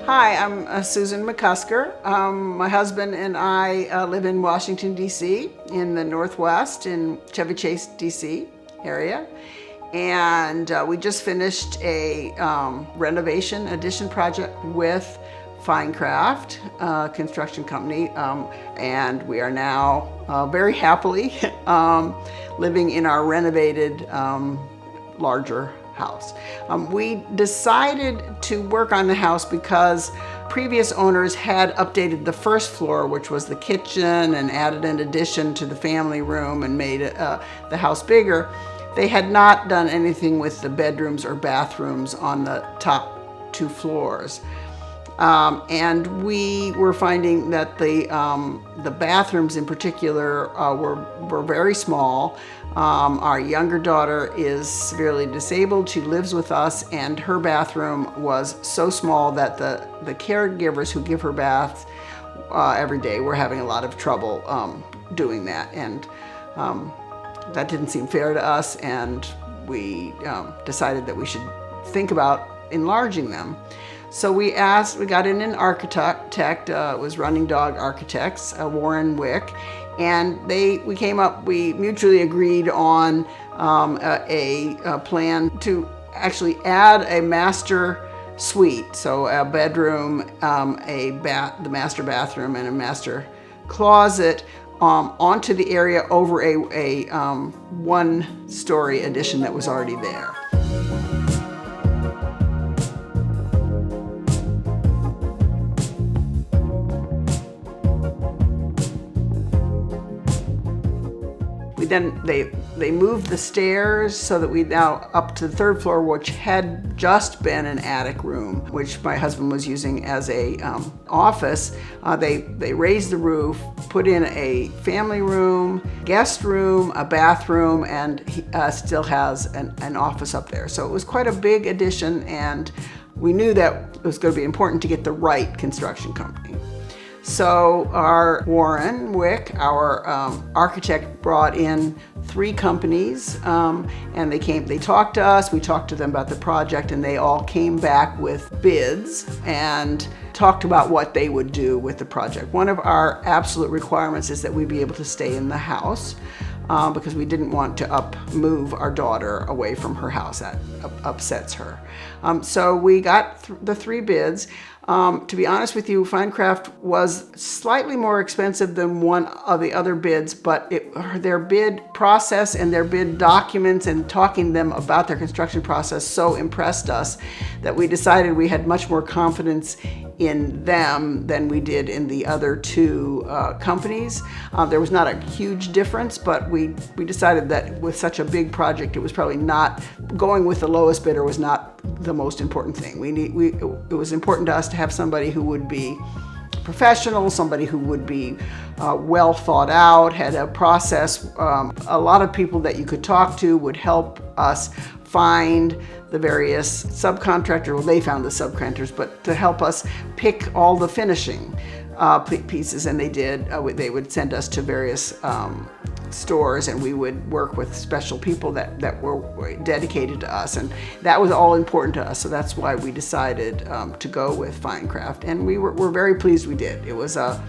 Hi, I'm Susan McCusker. My husband and I live in Washington, D.C., in the Northwest, in Chevy Chase, D.C. area. And we just finished a renovation addition project with FineCraft construction company, and we are now very happily living in our renovated larger house. We decided to work on the house because previous owners had updated the first floor, which was the kitchen, and added an addition to the family room and made the house bigger. They had not done anything with the bedrooms or bathrooms on the top two floors. And we were finding that the bathrooms in particular were very small. Our younger daughter is severely disabled. She lives with us, and her bathroom was so small that the caregivers who give her baths every day were having a lot of trouble doing that. And that didn't seem fair to us, and we decided that we should think about enlarging them. So we got in an architect, it was Running Dog Architects, Warren Wick, and we mutually agreed on a plan to actually add a master suite, so a bedroom, the master bathroom, and a master closet onto the area over a one-story addition that was already there. Then they moved the stairs so that we now up to the third floor, which had just been an attic room, which my husband was using as a office. They raised the roof, put in a family room, guest room, a bathroom, and he still has an office up there. So it was quite a big addition, and we knew that it was going to be important to get the right construction company. So our Warren Wick, our architect, brought in 3 companies, and they talked to us, we talked to them about the project, and they all came back with bids and talked about what they would do with the project. One of our absolute requirements is that we be able to stay in the house, because we didn't want to move our daughter away from her house. That upsets her. So we got the 3 bids. To be honest with you, FineCraft was slightly more expensive than one of the other bids, but their bid process and their bid documents and talking to them about their construction process so impressed us that we decided we had much more confidence in them than we did in the other 2 companies. There was not a huge difference, but we decided that with such a big project, it was probably not, going with the lowest bidder was not the most important thing. It was important to us to have somebody who would be professional, somebody who would be well thought out, had a process. A lot of people that you could talk to would help us find the various subcontractors. Well, they found the subcontractors, but to help us pick all the finishing pieces, and they did. They would send us to various stores, and we would work with special people that were dedicated to us, and that was all important to us. So that's why we decided to go with FineCraft, and we're very pleased we did. It was a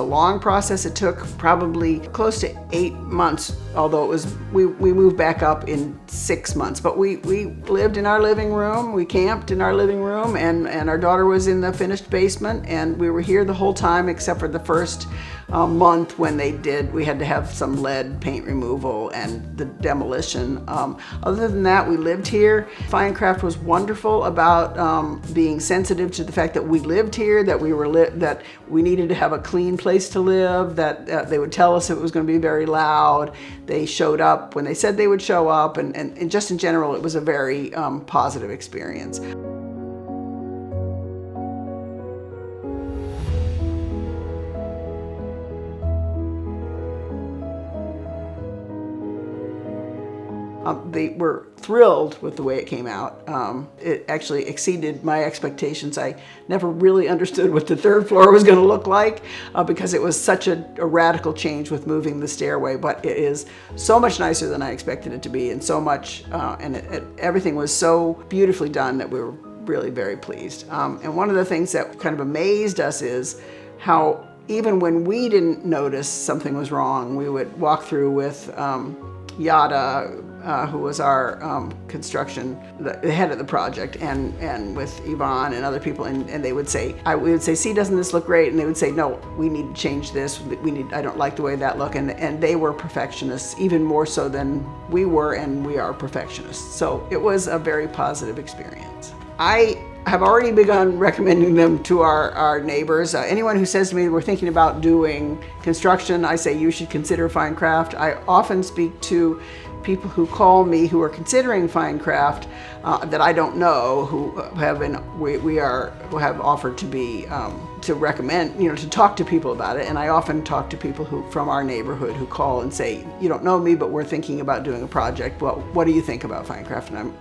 long process. It took probably close to 8 months, although we moved back up in 6 months. But we lived in our living room, we camped in our living room, and our daughter was in the finished basement, and we were here the whole time except for the first month when we had to have some lead paint removal and the demolition. Other than that, we lived here. FineCraft was wonderful about being sensitive to the fact that we lived here, that that we needed to have a clean place to live, that they would tell us it was going to be very loud. They showed up when they said they would show up, and just in general, it was a very positive experience. They were thrilled with the way it came out. It actually exceeded my expectations. I never really understood what the third floor was going to look like because it was such a radical change with moving the stairway, but it is so much nicer than I expected it to be, and so much, everything was so beautifully done that we were really very pleased. And one of the things that kind of amazed us is how even when we didn't notice something was wrong, we would walk through with Yada, who was our construction, the head of the project, and with Yvonne and other people, and they would say, we would say, see, doesn't this look great? And they would say, no, we need to change this. I don't like the way that look. And they were perfectionists, even more so than we were, and we are perfectionists. So it was a very positive experience. I have already begun recommending them to our neighbors. Anyone who says to me we're thinking about doing construction, I say you should consider FineCraft. I often speak to people who call me who are considering FineCraft that I don't know, who have offered to be to recommend, to talk to people about it. And I often talk to people from our neighborhood who call and say, you don't know me, but we're thinking about doing a project. Well, what do you think about FineCraft? And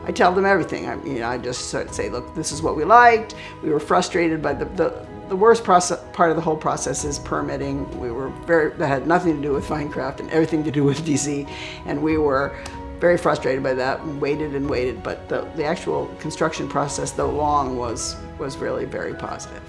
I tell them everything. I just say, look, this is what we liked. We were frustrated by the worst part of the whole process is permitting. That had nothing to do with FineCraft and everything to do with DC, and we were very frustrated by that and waited. But the actual construction process, though long, was really very positive.